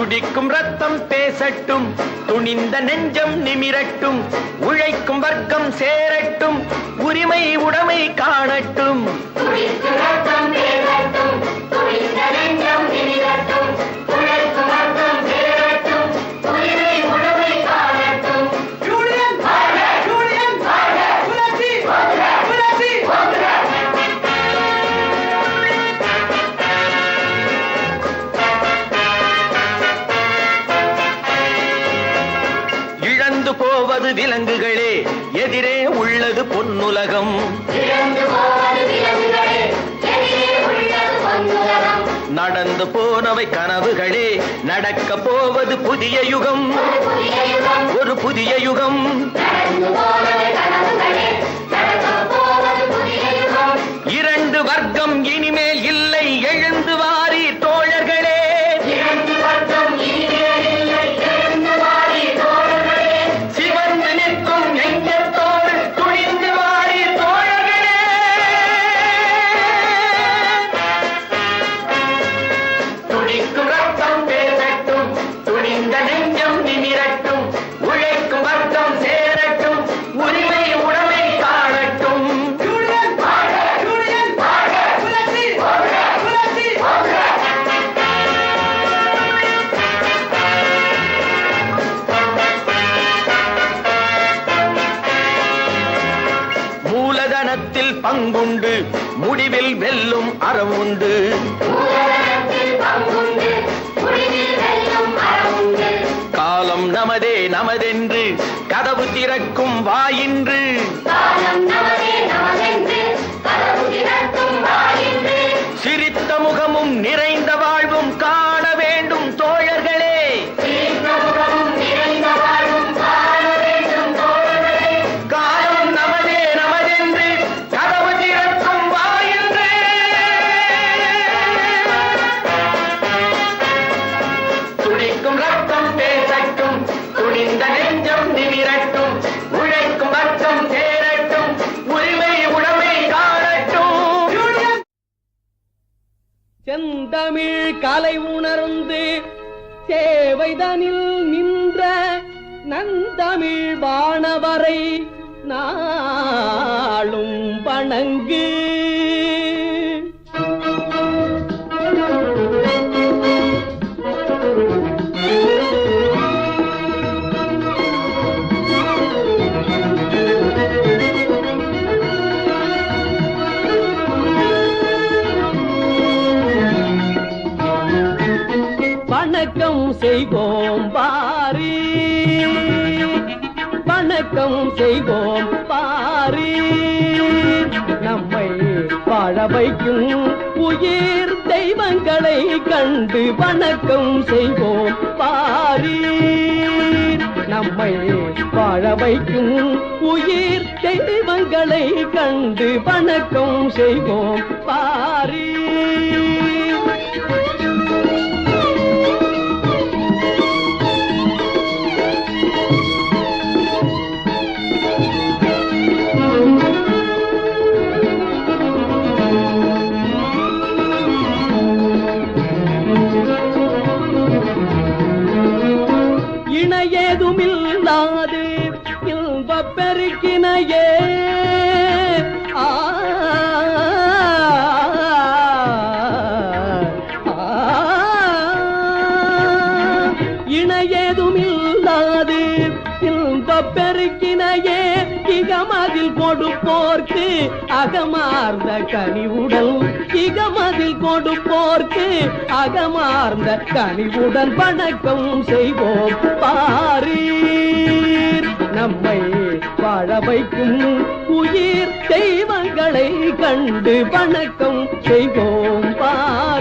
துடிக்கும் ரத்தம் பேசட்டும், துணிந்த நெஞ்சம் நிமிரட்டும், உழைக்கும் வர்க்கம் சேரட்டும், உரிமை உடைமை காணட்டும். போவது விலங்குகளே, எதிரே உள்ளது பொன்னுலகம். நடந்து போனவை கனவுகளே, நடக்க போவது புதிய யுகம், ஒரு புதிய யுகம். இரண்டு வர்க்கம் இனிமேல் இல்லை, எழுந்து வாரி தோழர்களே. மூலதனத்தில் பங்குண்டு, முடிவில் வெல்லும் அறம் உண்டு. காலம் நமதே நமதென்று கதவு திறக்கும் வாயின்று. சிரித்த முகமும் நிறைந்த வாழ்வும் காண வேண்டும் தோழர்களே. காலம் நமதே நமதென்று கதவு திறக்கும் வாயின்று. துடிக்கும் ரத்தம் பேசட்டும், துணிந்த நெஞ்சம் நிமிரட்டும், உழைக்கும் வர்க்கம் சேரட்டும், உரிமை உடைமை காணட்டும். செந்தமிழ் கலை உணர்ந்து சேவைதனில் நின்ற நந்தமிழ் வானவரை நாளும் வணங்கு. வணக்கம் செய்வோம் பாரி, வணக்கம் செய்வோம் பாரி, நம்மை வாழ வைக்கும் உயிர் தெய்வங்களை கண்டு வணக்கம் செய்வோம் பாரி, நம்மை வாழ வைக்கும் உயிர் தெய்வங்களை கண்டு வணக்கம் செய்வோம் பாரி. இணையேதுமில்லாது இன்பப் பெருக்கினையே இணையேதுமில்லாது இன்பப் பெருக்கினையே இகமதில் கொடுப்போர்க்கு அகமார்ந்த கனிவுடன், இகமதில் கொடுப்போர்க்கு அகமார்ந்த கனிவுடன் வணக்கம் செய்வோம் பாரீர், நம்மை வாழ வைக்கும் உயிர் தெய்வங்களை கண்டு வணக்கம் செய்வோம் பாரீர்.